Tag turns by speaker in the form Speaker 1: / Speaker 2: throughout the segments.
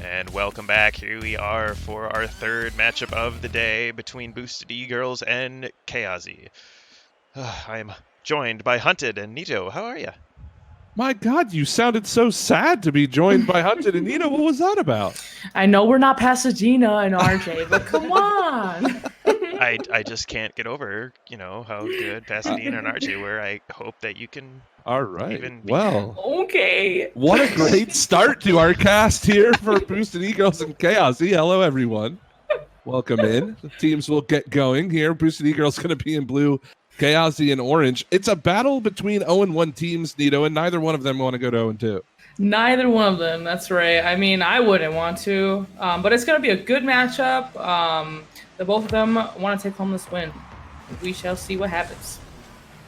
Speaker 1: And welcome back. Here we are for our third matchup of the day between Boosted E-Girls and Chaozy. I'm joined by Hunted and Nito. How are you?
Speaker 2: My God, you sounded so sad to be joined by Hunted and Nito. What was that about?
Speaker 3: I know we're not Pasadena and RJ, but come on.
Speaker 1: I just can't get over, how good Pasadena and RJ were. I hope that you can
Speaker 2: All right.
Speaker 1: even be.
Speaker 2: Well,
Speaker 3: Okay.
Speaker 2: what a great start to our cast here for Boosted E-Girls and Chaozy. Hello, everyone. Welcome in. The teams will get going here. Boosted E-Girls going to be in blue, Chaozy in orange. It's a battle between 0-1 teams, Nito, and neither one of them want to go to 0-2.
Speaker 3: Neither one of them. That's right. I mean, I wouldn't want to, but it's going to be a good matchup. The both of them want to take home this win. We shall see what happens.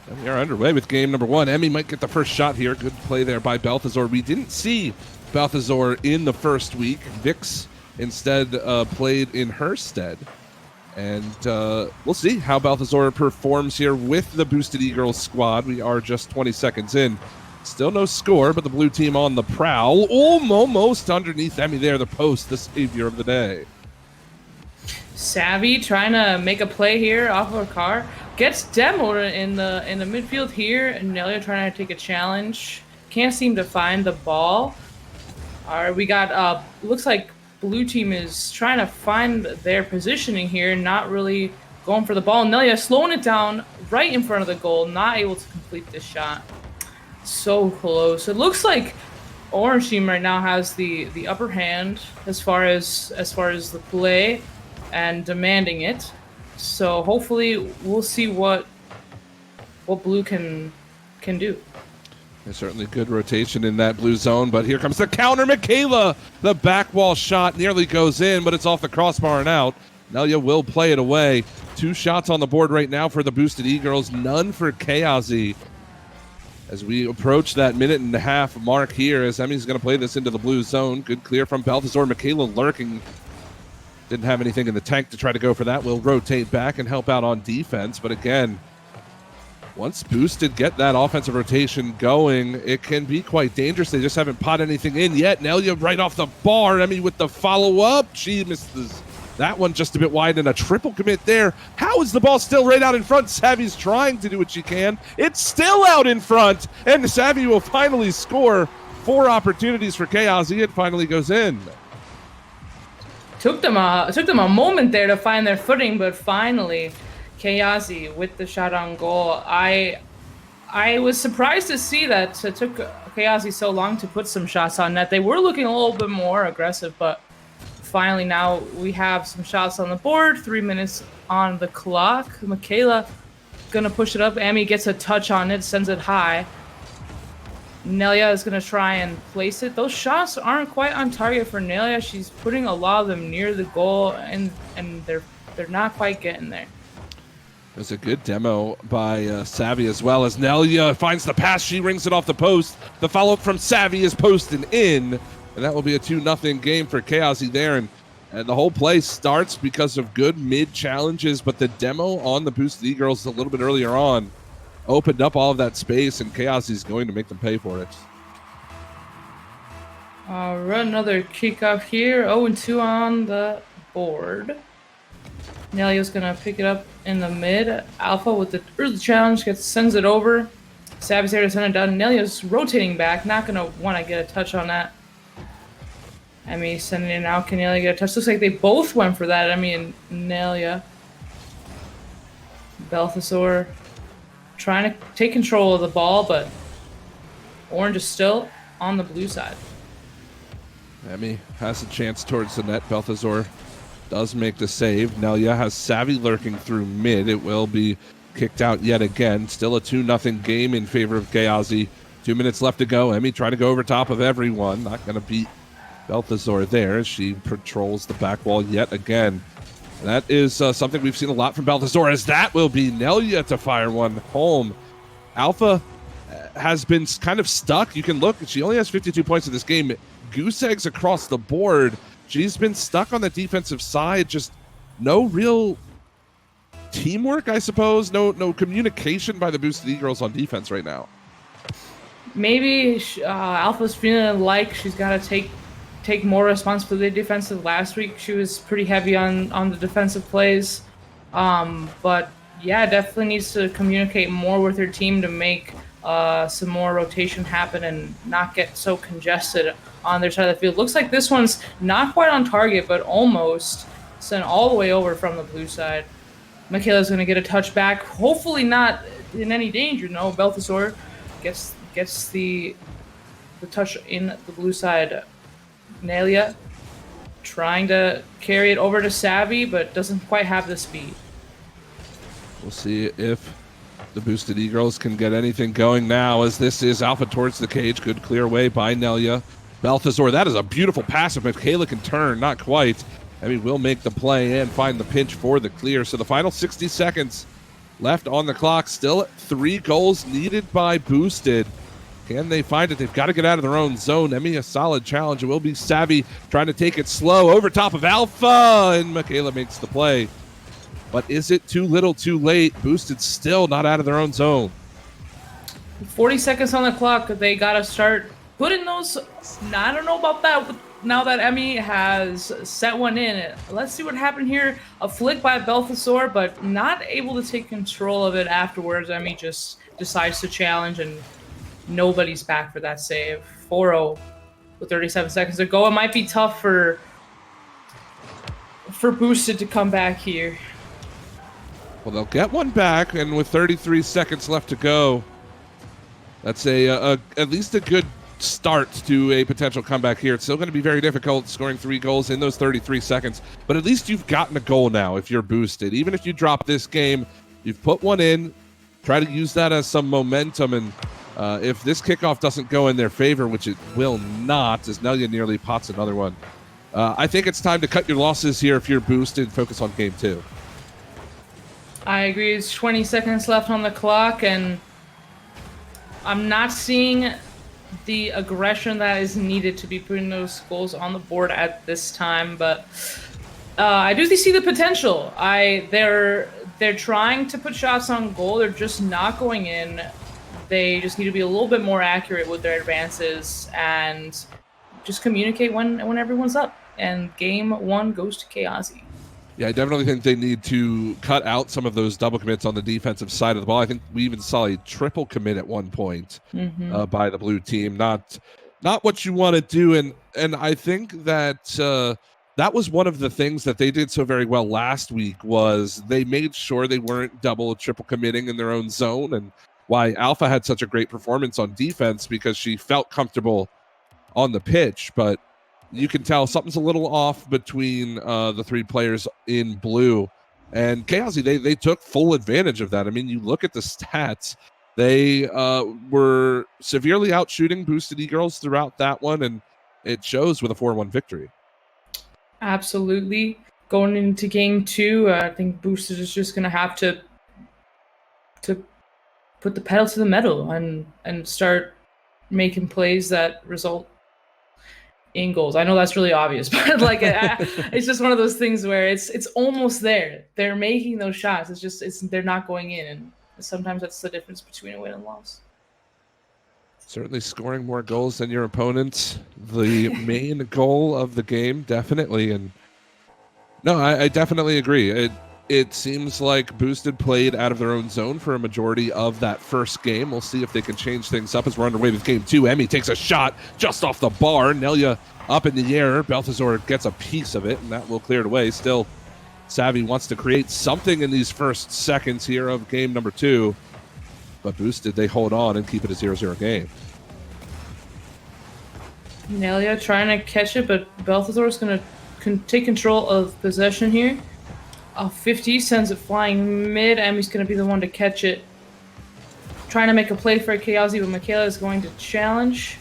Speaker 2: And we are underway with game number one. Emmy might get the first shot here. Good play there by Balthazar. We didn't see Balthazar in the first week. Vix instead played in her stead. And we'll see how Balthazar performs here with the Boosted E-Girls squad. We are just 20 seconds in. Still no score, but the blue team on the prowl. Almost underneath Emmy there, the post, the savior of the day.
Speaker 3: Savvy trying to make a play here off of a car. Gets demoed in the midfield here. And Nelia trying to take a challenge. Can't seem to find the ball. All right, we got, looks like blue team is trying to find their positioning here. Not really going for the ball. Nelia slowing it down right in front of the goal. Not able to complete this shot. So close. It looks like orange team right now has the upper hand as far as the play and demanding it. So hopefully we'll see what blue can do.
Speaker 2: There's certainly good rotation in that blue zone, but here comes the counter. Michaela, the back wall shot nearly goes in, but it's off the crossbar and out. Nelia will play it away. 2 shots on the board right now for the Boosted E-Girls, none for Chaozy. As we approach that minute-and-a-half mark here, as Emmy's going to play this into the blue zone. Good clear from Balthazar. Michaela lurking. Didn't have anything in the tank to try to go for that. Will rotate back and help out on defense. But again, once Boosted get that offensive rotation going, it can be quite dangerous. They just haven't potted anything in yet. Nelia right off the bar. Emmy with the follow-up. She misses that one just a bit wide, and a triple commit there. How is the ball still right out in front? Savvy's trying to do what she can. It's still out in front, and Savvy will finally score. 4 opportunities for Chaozy. It finally goes in.
Speaker 3: Took them a moment there to find their footing, but finally, Chaozy with the shot on goal. I was surprised to see that it took Chaozy so long to put some shots on net. They were looking a little bit more aggressive, but finally now we have some shots on the board. 3 minutes on the clock. Michaela gonna push it up. Amy gets a touch on it, sends it high. Nelia is gonna try and place it. Those shots aren't quite on target for Nelia. She's putting a lot of them near the goal, and they're not quite getting there.
Speaker 2: There's a good demo by Savvy as well, as Nelia finds the pass. She rings it off the post. The follow-up from Savvy is posted in. And that will be a 2-0 game for Chaozy there. And the whole play starts because of good mid-challenges, but the demo on the Boosted E-Girls a little bit earlier on opened up all of that space, and Chaozy's going to make them pay for it.
Speaker 3: All right, another kickoff here. 0-2 on the board. Nelia's going to pick it up in the mid. Alpha with the early challenge sends it over. Savvy's there to send it down. Nelia's rotating back. Not going to want to get a touch on that. Emmy sending it out. Can Nelia get a touch? Looks like they both went for that. Emmy and Nelia. Balthazar trying to take control of the ball, but orange is still on the blue side.
Speaker 2: Emmy has a chance towards the net. Balthazar does make the save. Nelia has Savvy lurking through mid. It will be kicked out yet again. Still a 2-0 game in favor of Chaozy. 2 minutes left to go. Emmy trying to go over top of everyone. Not going to beat Balthazar there as she patrols the back wall yet again. And that is something we've seen a lot from Balthazar, as that will be Nelia to fire one home. Alpha has been kind of stuck. You can look. She only has 52 points in this game. Goose eggs across the board. She's been stuck on the defensive side. Just no real teamwork, I suppose. No communication by the Boosted E-Girls on defense right now.
Speaker 3: Maybe Alpha's feeling like she's got to take take more responsibility defensive. Last week she was pretty heavy on the defensive plays. But yeah, definitely needs to communicate more with her team to make some more rotation happen and not get so congested on their side of the field. Looks like this one's not quite on target, but almost sent all the way over from the blue side. Michaela's going to get a touch back. Hopefully not in any danger. No, Balthazar gets the touch in the blue side. Nelia trying to carry it over to Savvy, but doesn't quite have the speed.
Speaker 2: We'll see if the Boosted E-Girls can get anything going now, as this is Alpha towards the cage. Good clear away by Nelia. Balthazar, that is a beautiful pass. If Michaela can turn, not quite. Emmy will make the play and find the pinch for the clear. So the final 60 seconds left on the clock. Still 3 goals needed by Boosted. Can they find it? They've got to get out of their own zone. Emmy, a solid challenge. It will be Savvy trying to take it slow over top of Alpha, and Michaela makes the play. But is it too little too late? Boosted still not out of their own zone.
Speaker 3: 40 seconds on the clock. They got to start putting those. I don't know about that. Now that Emmy has set one in, let's see what happened here. A flick by Balthazar, but not able to take control of it afterwards. Emmy just decides to challenge, and nobody's back for that save. 4-0 with 37 seconds to go. It might be tough for Boosted to come back here.
Speaker 2: Well, they'll get one back, and with 33 seconds left to go, that's at least a good start to a potential comeback here. It's still going to be very difficult scoring 3 goals in those 33 seconds, but at least you've gotten a goal now if you're Boosted. Even if you drop this game, you've put one in. Try to use that as some momentum, and if this kickoff doesn't go in their favor, which it will not, as Nelia nearly pots another one, I think it's time to cut your losses here if you're Boosted. Focus on game 2.
Speaker 3: I agree. It's 20 seconds left on the clock, and I'm not seeing the aggression that is needed to be putting those goals on the board at this time. But I do see the potential. They're trying to put shots on goal. They're just not going in. They just need to be a little bit more accurate with their advances and just communicate when everyone's up. And game 1 goes to Chaozy.
Speaker 2: Yeah, I definitely think they need to cut out some of those double commits on the defensive side of the ball. I think we even saw a triple commit at one point by the blue team. Not what you want to do, and I think that that was one of the things that they did so very well last week was they made sure they weren't double or triple committing in their own zone, and why Alpha had such a great performance on defense because she felt comfortable on the pitch, but you can tell something's a little off between the 3 players in blue. And Chaozy, they took full advantage of that. I mean, you look at the stats. They were severely out shooting Boosted E-Girls throughout that one, and it shows with a 4-1 victory.
Speaker 3: Absolutely. Going into game 2, I think Boosted is just going to have to put the pedal to the metal and start making plays that result in goals. I know that's really obvious, but it's just one of those things where it's almost there. They're making those shots. They're not going in, and sometimes that's the difference between a win and loss.
Speaker 2: Certainly scoring more goals than your opponents, the main goal of the game, definitely. And no, I definitely agree. It seems like Boosted played out of their own zone for a majority of that first game. We'll see if they can change things up as we're underway with game 2. Emmy takes a shot just off the bar. Nelia up in the air. Balthazar gets a piece of it, and that will clear it away. Still, Savvy wants to create something in these first seconds here of game number 2. But Boosted, they hold on and keep it a 0-0 game.
Speaker 3: Nelia trying to catch it, but Balthazar is going to take control of possession here. 50 sends it flying mid. Emmy's going to be the one to catch it. Trying to make a play for Chaozy, but Michaela is going to challenge.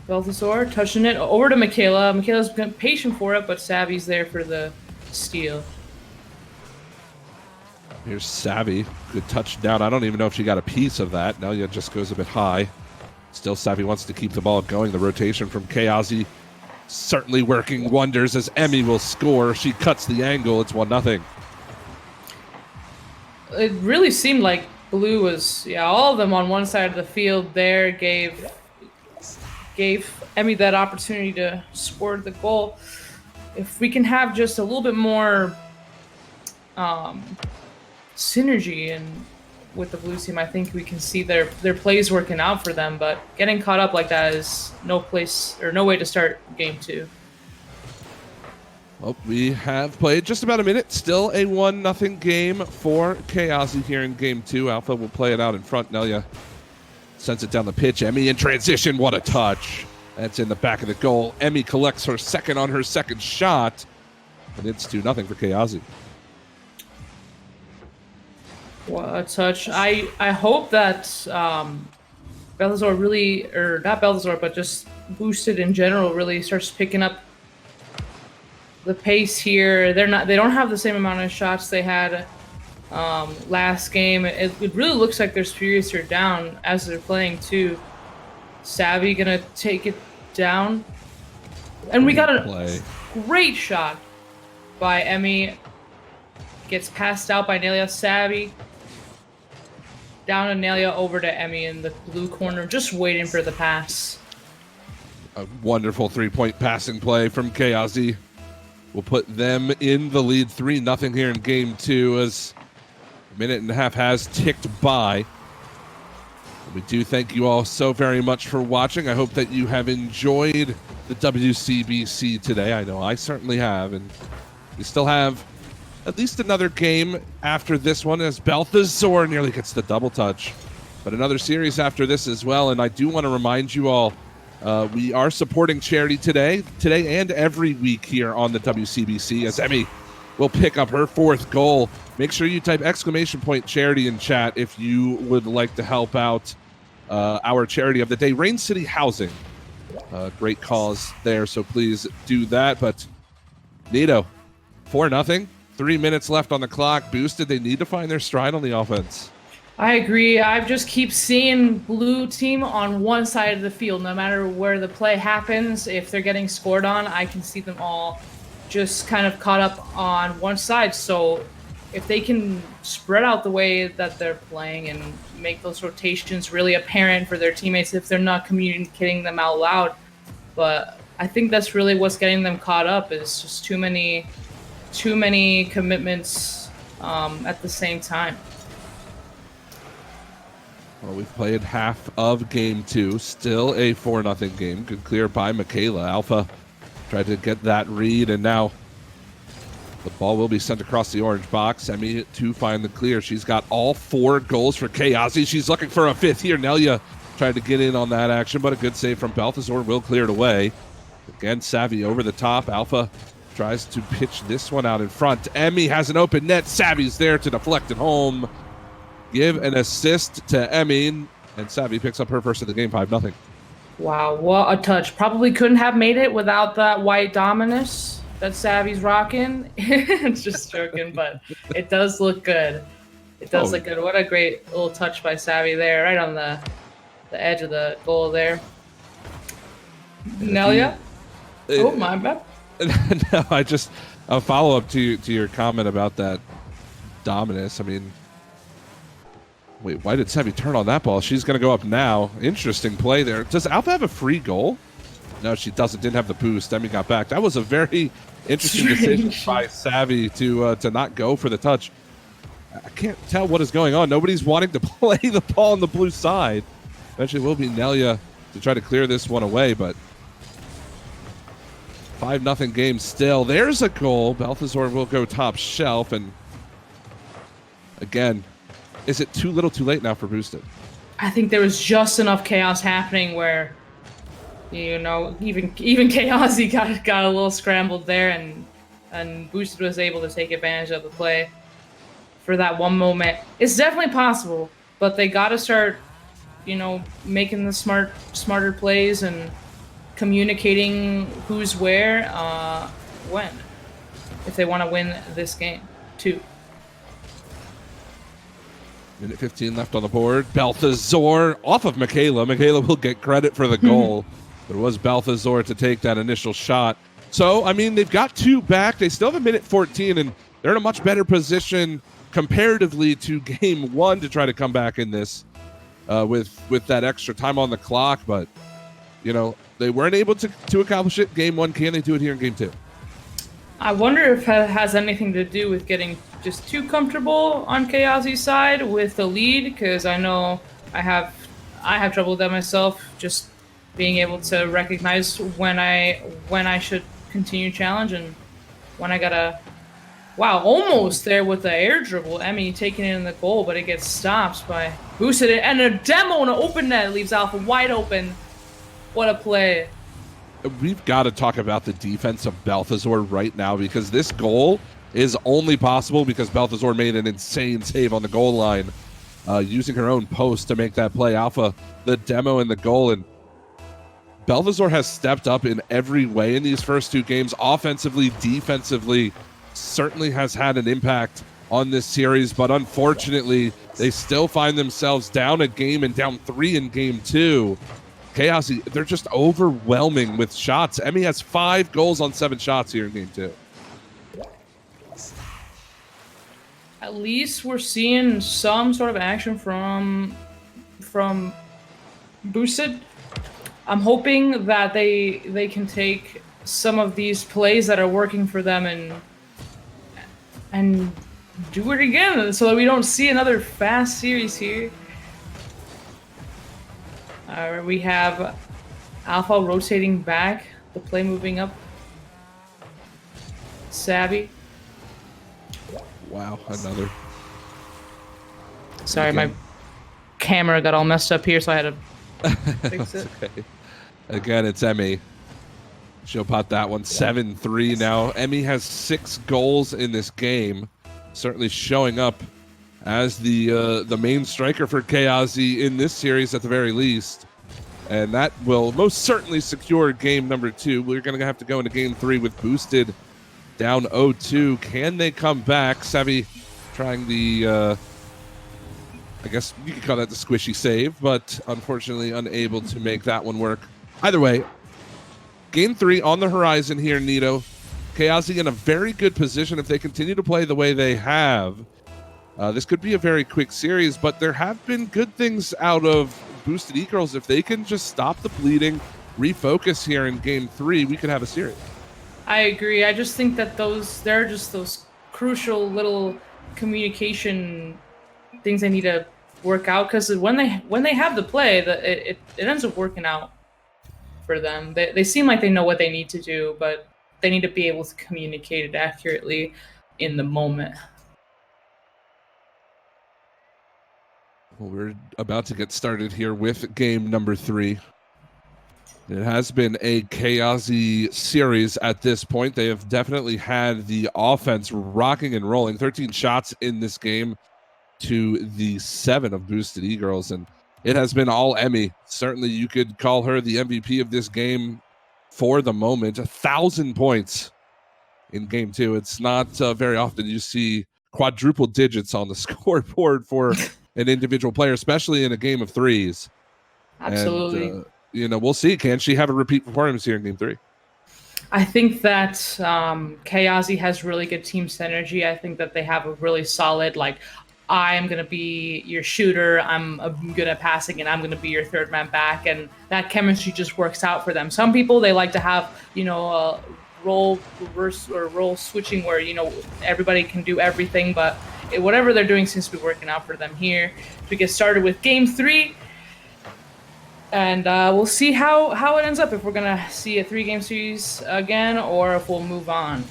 Speaker 3: Balthazar touching it over to Michaela. Michaela's patient for it, but Savvy's there for the steal.
Speaker 2: Here's Savvy. Good touchdown. I don't even know if she got a piece of that. Nelia just goes a bit high. Still, Savvy wants to keep the ball going. The rotation from Chaozy certainly working wonders as Emmy will score. She cuts the angle. It's 1-0.
Speaker 3: It really seemed like Blue was, all of them on one side of the field there gave gave Emmy that opportunity to score the goal. If we can have just a little bit more synergy and with the blue team, I think we can see their plays working out for them. But getting caught up like that is no place or no way to start game 2.
Speaker 2: Well, we have played just about a minute. Still a 1-0 game for Chaozy here in game 2. Alpha will play it out in front. Nelia sends it down the pitch. Emmy in transition. What a touch. That's in the back of the goal. Emmy collects her second on her second shot. And it's 2-0 for Chaozy.
Speaker 3: What a touch. I hope that Bellator really, or not Bellator, but just Boosted in general really starts picking up the pace here. They don't have the same amount of shots they had last game. It really looks like their spirits are down as they're playing too. Savvy gonna take it down. And we got a great shot by Emmy. Gets passed out by Nelia. Savvy down to Nelia, over to Emmy in the blue corner, just waiting for the pass.
Speaker 2: A wonderful 3-point passing play from Chaozy will put them in the lead 3-0 here in game 2 as a minute and a half has ticked by. We do thank you all so very much for watching. I hope that you have enjoyed the WCBC today. I know I certainly have, and we still have at least another game after this one as Balthazar nearly gets the double touch. But another series after this as well. And I do want to remind you all, we are supporting charity today and every week here on the WCBC as Emmy will pick up her 4th goal. Make sure you type !charity in chat if you would like to help out our charity of the day, Rain City Housing. Great cause there, so please do that. But Nito, 4-0. 3 minutes left on the clock. Boosted, they need to find their stride on the offense.
Speaker 3: I agree. I just keep seeing blue team on one side of the field. No matter where the play happens, if they're getting scored on, I can see them all just kind of caught up on one side. So if they can spread out the way that they're playing and make those rotations really apparent for their teammates if they're not communicating them out loud. But I think that's really what's getting them caught up, is just too many commitments at the same time.
Speaker 2: Well, we've played half of game 2. Still a 4-0 game. Good clear by Michaela. Alpha tried to get that read, and now the ball will be sent across the orange box. Emmy to find the clear. She's got all 4 goals for Chaozy. She's looking for a 5th here. Nelia tried to get in on that action, but a good save from Balthazar will clear it away. Again, Savvy over the top. Alpha tries to pitch this one out in front. Emmy has an open net. Savvy's there to deflect it home. Give an assist to Emmy, and Savvy picks up her first of the game, 5-0.
Speaker 3: Wow, what a touch. Probably couldn't have made it without that white Dominus that Savvy's rocking. It's just joking, but it does look good. It does look good. What a great little touch by Savvy there, right on the edge of the goal there. Nelia? Oh, my bad.
Speaker 2: No, a follow-up to your comment about that Dominus. I mean, wait, why did Savvy turn on that ball? She's going to go up now. Interesting play there. Does Alpha have a free goal? No, she doesn't. Didn't have the boost. Emmy got back. That was a very interesting decision by Savvy to not go for the touch. I can't tell what is going on. Nobody's wanting to play the ball on the blue side. Eventually will be Nelia to try to clear this one away, but 5-0 game still. There's a goal. Balthazar will go top shelf, and again, is it too little too late now for Boosted?
Speaker 3: I think there was just enough chaos happening where, you know, even Chaozy got a little scrambled there, and Boosted was able to take advantage of the play for that one moment. It's definitely possible, but they got to start, you know, making the smarter plays and communicating who's where, when, if they want to win this game, too.
Speaker 2: Minute 15 left on the board. Balthazar off of Michaela. Michaela will get credit for the goal, but it was Balthazar to take that initial shot. So, I mean, they've got 2 back. They still have a minute 14, and they're in a much better position comparatively to game 1 to try to come back in this with that extra time on the clock. But they weren't able to accomplish it game 1. Can they do it here in game 2?
Speaker 3: I wonder if it has anything to do with getting just too comfortable on Chaozy's side with the lead, because I know I have trouble with that myself, just being able to recognize when I should continue challenge and when I gotta. Wow, almost there with the air dribble. Emmy taking it in the goal, but it gets stopped by Boosted it, and a demo in an open net leaves Alpha wide open. What a play.
Speaker 2: We've got to talk about the defense of Balthazar right now, because this goal is only possible because Balthazar made an insane save on the goal line, using her own post to make that play. Alpha, the demo and the goal, and Balthazar has stepped up in every way in these first 2 games. Offensively, defensively, certainly has had an impact on this series, but unfortunately, they still find themselves down a game and down 3 in game 2. Chaozy, they're just overwhelming with shots. Emmy has 5 goals on 7 shots here in game 2.
Speaker 3: At least we're seeing some sort of action from Boosted. I'm hoping that they can take some of these plays that are working for them and do it again, so that we don't see another fast series here. We have Alpha rotating back, the play moving up. Savvy.
Speaker 2: Wow, another.
Speaker 3: Sorry,
Speaker 2: Again.
Speaker 3: my camera got all messed up here, so I had to fix it.
Speaker 2: Okay. Again, it's Emmy. She'll pot that one. 7-3 now. Emmy has 6 goals in this game. Certainly showing up as the main striker for Chaozy in this series at the very least. And that will most certainly secure game number 2. We're going to have to go into game 3 with Boosted down 0-2. Can they come back? Savvy trying the, I guess you could call that the squishy save, but unfortunately unable to make that one work. Either way, game 3 on the horizon here, Nito. Chaozy in a very good position if they continue to play the way they have. This could be a very quick series, but there have been good things out of Boosted E-Girls. If they can just stop the bleeding, refocus here in game 3, we could have a series.
Speaker 3: I agree. I just think that there are just those crucial little communication things they need to work out, because when they have the play, it ends up working out for them. They seem like they know what they need to do, but they need to be able to communicate it accurately in the moment.
Speaker 2: Well, we're about to get started here with game number 3. It has been a Chaozy series at this point. They have definitely had the offense rocking and rolling. 13 shots in this game to the 7 of Boosted E-Girls, and it has been all Emmy. Certainly you could call her the MVP of this game for the moment. 1,000 points in game 2. It's not very often you see quadruple digits on the scoreboard for an individual player, especially in a game of 3s.
Speaker 3: Absolutely.
Speaker 2: And, we'll see. Can she have a repeat performance here in game 3?
Speaker 3: I think that Chaozy has really good team synergy. I think that they have a really solid, I am going to be your shooter, I'm good at passing, and I'm going to be your third man back. And that chemistry just works out for them. Some people, they like to have, role reverse or role switching where, everybody can do everything. But whatever they're doing seems to be working out for them here. We get started with game 3. And we'll see how it ends up, if we're going to see a 3-game series again or if we'll move on.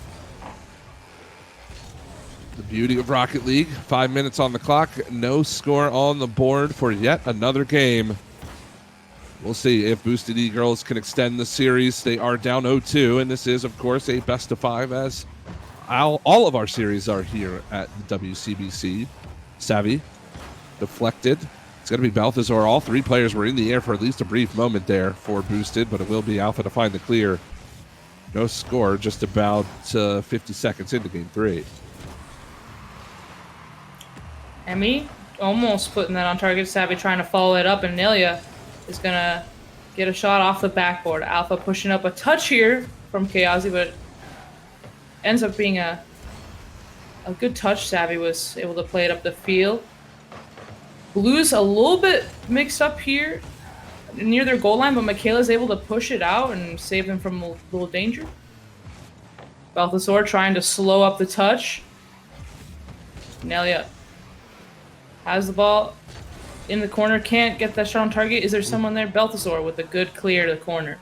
Speaker 2: The beauty of Rocket League, 5 minutes on the clock, no score on the board for yet another game. We'll see if Boosted E-Girls can extend the series. They are down 0-2, and this is, of course, a best of 5, as all of our series are here at the WCBC. Savvy, deflected. It's going to be Balthazar. All 3 players were in the air for at least a brief moment there for Boosted, but it will be Alpha to find the clear. No score, just about 50 seconds into game 3.
Speaker 3: Emmy almost putting that on target. Savvy trying to follow it up, and Nelia is going to get a shot off the backboard. Alpha pushing up a touch here from Chaozy, but ends up being a good touch. Savvy was able to play it up the field. Blue's a little bit mixed up here. near their goal line, but Michaela's able to push it out and save them from a little danger. Balthazar trying to slow up the touch. Nelia has the ball in the corner, can't get that shot on target. Is there someone there? Balthazar with a good clear to the corner.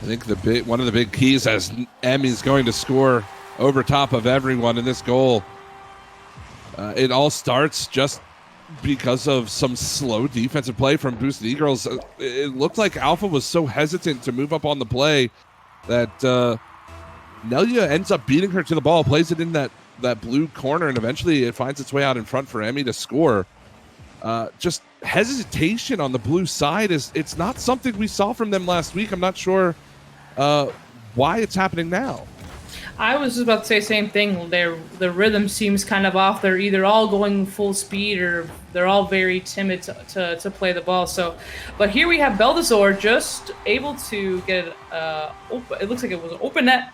Speaker 2: I think one of the big keys as Emmy's going to score over top of everyone in this goal. It all starts just because of some slow defensive play from Boosted E-Girls. It looked like Alpha was so hesitant to move up on the play that Nelia ends up beating her to the ball, plays it in that blue corner, and eventually it finds its way out in front for Emmy to score. Just hesitation on the blue side it's not something we saw from them last week. I'm not sure why it's happening now.
Speaker 3: I was just about to say the same thing. The rhythm seems kind of off. They're either all going full speed or they're all very timid to play the ball. So, but here we have Balthazar just able to get it open. It looks like it was an open net,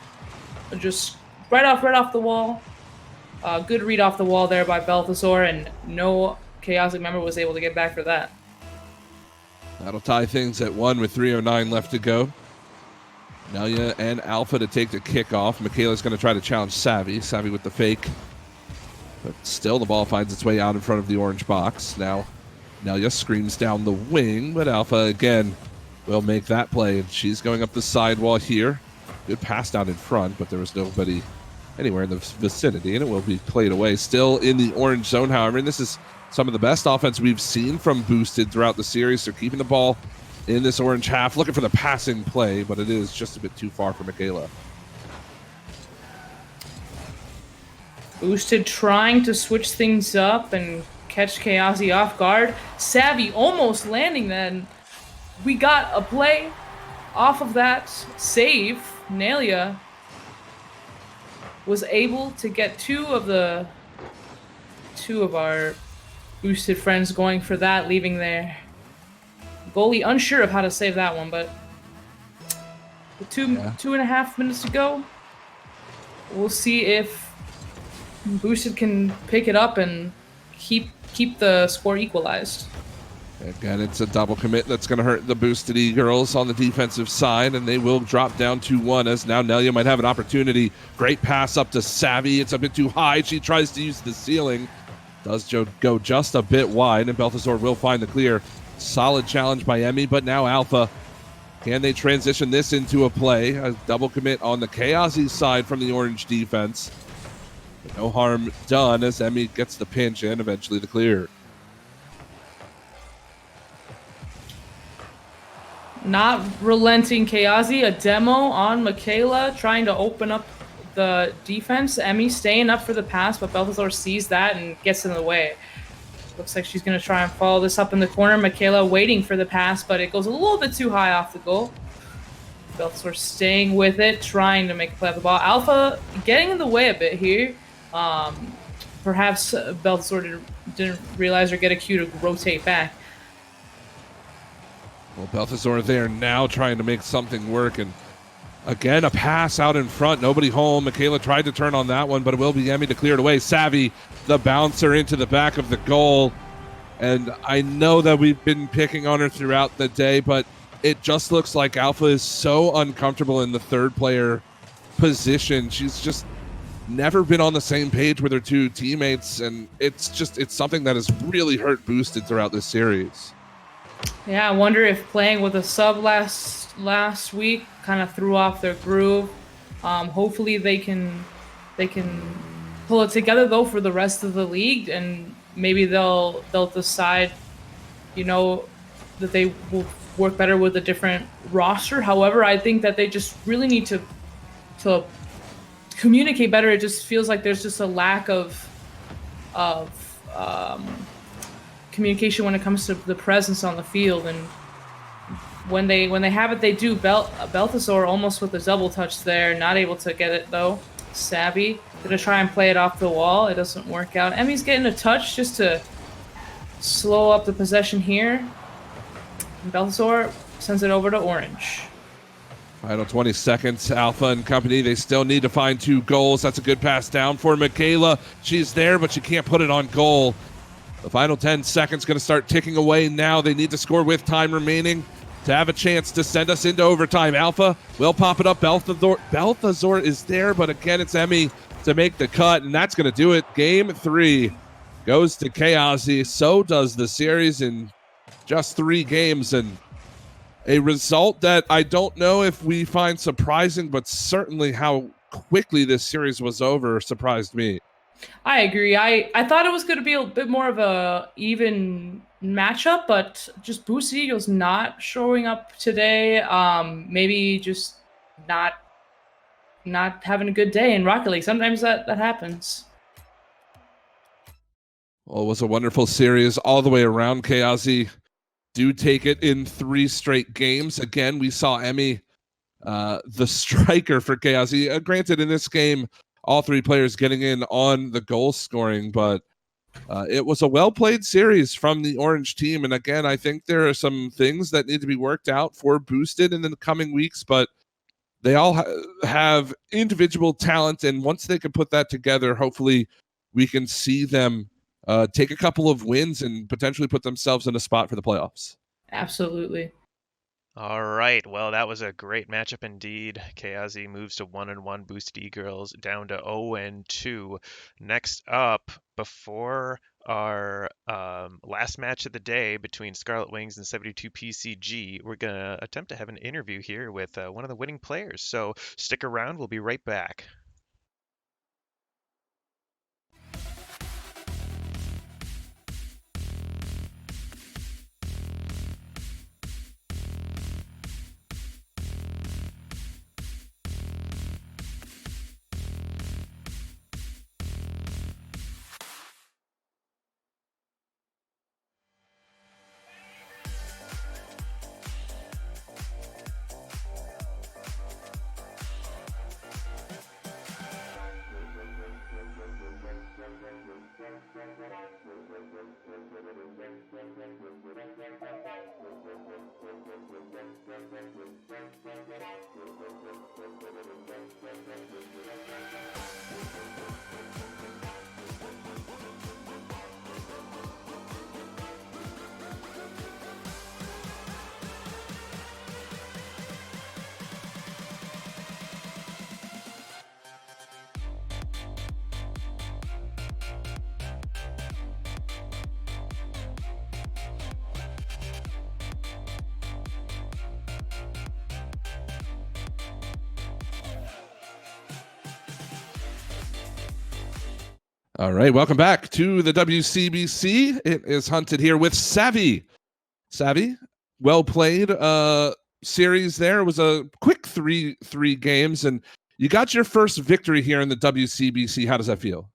Speaker 3: just right off the wall. Good read off the wall there by Balthazar, and no Chaotic member was able to get back for that.
Speaker 2: That'll tie things at 1 with 3:09 left to go. Nelia and Alpha to take the kickoff. Michaela's going to try to challenge Savvy. Savvy with the fake. But still the ball finds its way out in front of the orange box. Now Nelia screams down the wing, but Alpha again will make that play. And she's going up the sidewall here. Good pass down in front, but there was nobody anywhere in the vicinity, and it will be played away. Still in the orange zone, however, and this is some of the best offense we've seen from Boosted throughout the series. They're keeping the ball in this orange half, looking for the passing play, but it is just a bit too far for Michaela.
Speaker 3: Boosted trying to switch things up and catch Chaozy off guard. Savvy almost landing then. We got a play off of that save. Nelia was able to get two of our Boosted friends going for that, leaving their goalie unsure of how to save that one, but with 2.5 minutes to go, we'll see if Boosted can pick it up and keep the score equalized.
Speaker 2: Again, it's a double commit that's going to hurt the Boosted E-Girls on the defensive side, and they will drop down 2-1 as now Nelia might have an opportunity. Great pass up to Savvy. It's a bit too high. She tries to use the ceiling. Does go just a bit wide, and Balthazar will find the clear. Solid challenge by Emmy, but now Alpha. Can they transition this into a play? A double commit on the Chaozy side from the orange defense. But no harm done as Emmy gets the pinch and eventually the clear.
Speaker 3: Not relenting Chaozy, a demo on Michaela, trying to open up the defense. Emmy staying up for the pass, but Balthazar sees that and gets in the way. Looks like she's going to try and follow this up in the corner. Michaela waiting for the pass, but it goes a little bit too high off the goal. Balthazar staying with it, trying to make a play of the ball. Alpha getting in the way a bit here. Perhaps Balthazar didn't realize or get a cue to rotate back.
Speaker 2: Well, Balthazar there now trying to make something work, and again, a pass out in front. Nobody home. Michaela tried to turn on that one, but it will be Emmy to clear it away. Savvy, the bouncer into the back of the goal. And I know that we've been picking on her throughout the day, but it just looks like Alpha is so uncomfortable in the third player position. She's just never been on the same page with her two teammates, and it's something that has really hurt Boosted throughout this series.
Speaker 3: Yeah, I wonder if playing with a sub last week kind of threw off their groove. Hopefully they can pull it together though for the rest of the league, and maybe they'll decide, that they will work better with a different roster. However, I think that they just really need to communicate better. It just feels like there's just a lack of communication when it comes to the presence on the field, and when they have it, they do. Balthazar almost with a double touch there, not able to get it though. Savvy gonna try and play it off the wall. It doesn't work out. Emmy's getting a touch just to slow up the possession here. And Balthazar sends it over to Orange.
Speaker 2: Final 20 seconds. Alpha and company, they still need to find 2 goals. That's a good pass down for Michaela. She's there, but she can't put it on goal. The final 10 seconds going to start ticking away now. They need to score with time remaining. to have a chance to send us into overtime. Alpha will pop it up. Balthazar is there, but again, it's Emmy to make the cut, and that's going to do it. Game 3 goes to Chaozy. So does the series in just 3 games, and a result that I don't know if we find surprising, but certainly how quickly this series was over surprised me.
Speaker 3: I agree. I thought it was going to be a bit more of a even matchup, but just Boosted Eagles not showing up today. Maybe just not having a good day in Rocket League. Sometimes that happens.
Speaker 2: Well, it was a wonderful series all the way around. Chaozy do take it in 3 straight games. Again, we saw Emmy, the striker for Chaozy. Granted, in this game, all 3 players getting in on the goal scoring, but it was a well-played series from the Orange team. And again, I think there are some things that need to be worked out for Boosted in the coming weeks, but they all have individual talent, and once they can put that together, hopefully we can see them take a couple of wins and potentially put themselves in a spot for the playoffs.
Speaker 3: Absolutely.
Speaker 1: All right. Well, that was a great matchup indeed. Chaozy moves to 1-1. Boosted E-Girls down to 0-2. Next up, before our last match of the day between Scarlet Wings and 72 PCG, we're going to attempt to have an interview here with one of the winning players. So stick around. We'll be right back.
Speaker 2: All right, welcome back to the WCBC. It is Hunted here with Savvy. Savvy, well played series there. It was a quick three games, and you got your first victory here in the WCBC. How does that feel?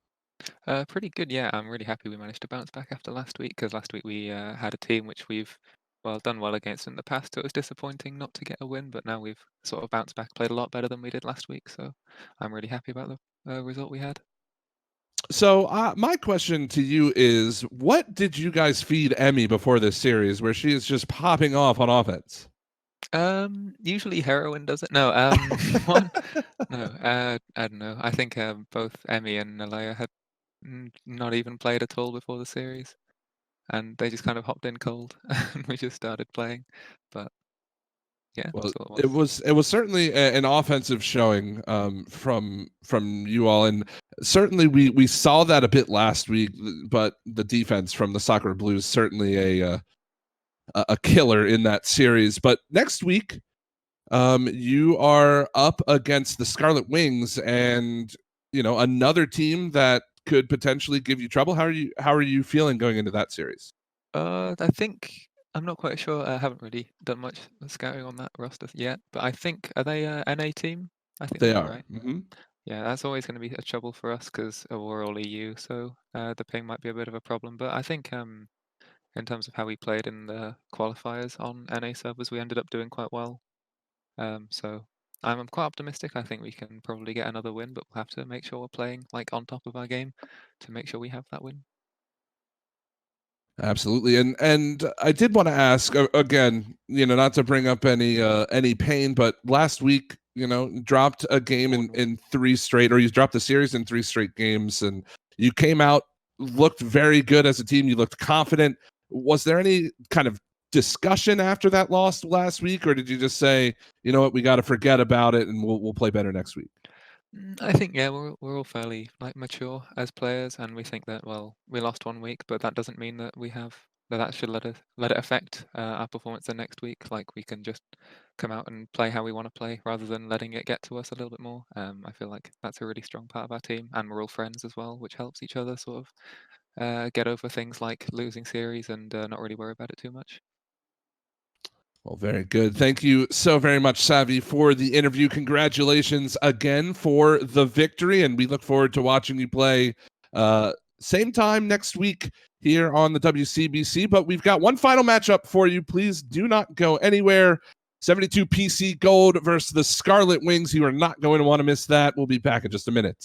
Speaker 4: Pretty good, yeah. I'm really happy we managed to bounce back after last week, because last week we had a team which we've done well against in the past. So it was disappointing not to get a win, but now we've sort of bounced back, played a lot better than we did last week. So I'm really happy about the result we had.
Speaker 2: So my question to you is, what did you guys feed Emmy before this series where she is just popping off on offense?
Speaker 4: Usually heroin does it. No, no, I don't know. I think both Emmy and Nalaya had not even played at all before the series, and they just kind of hopped in cold, and we just started playing. But yeah,
Speaker 2: Well,
Speaker 4: that's what it was.
Speaker 2: it was certainly an offensive showing from you all, and certainly we saw that a bit last week. But the defense from the Soccer Blues certainly a killer in that series. But next week, you are up against the Scarlet Wings, and another team that could potentially give you trouble. How are you feeling going into that series?
Speaker 4: I think I'm not quite sure. I haven't really done much scouting on that roster yet, but I think are they a NA team? I think
Speaker 2: They
Speaker 4: they are,
Speaker 2: are.
Speaker 4: right?
Speaker 2: Mm-hmm.
Speaker 4: Yeah, that's always going to be a trouble for us because we're all EU, so the ping might be a bit of a problem. But I think in terms of how we played in the qualifiers on NA servers, we ended up doing quite well. So I'm quite optimistic. I think we can probably get another win, but we'll have to make sure we're playing like on top of our game to make sure we have that win.
Speaker 2: Absolutely, and I did want to ask again, not to bring up any pain, but last week, dropped a game in 3 straight, or you dropped the series in 3 straight games, and you came out, looked very good as a team. You looked confident. Was there any kind of discussion after that loss last week, or did you just say, you know what, we got to forget about it and we'll play better next week?
Speaker 4: I think we're all fairly like mature as players, and we think that well we lost 1 week, but that doesn't mean that we have that should let it affect our performance the next week. Like we can just come out and play how we want to play rather than letting it get to us a little bit more. I feel like that's a really strong part of our team, and we're all friends as well, which helps each other sort of get over things like losing series and not really worry about it too much.
Speaker 2: Well, very good. Thank you so very much, Savvy, for the interview. Congratulations again for the victory, and we look forward to watching you play same time next week here on the WCBC. But we've got one final matchup for you. Please do not go anywhere. 72 PC Gold versus the Scarlet Wings. You are not going to want to miss that. We'll be back in just a minute.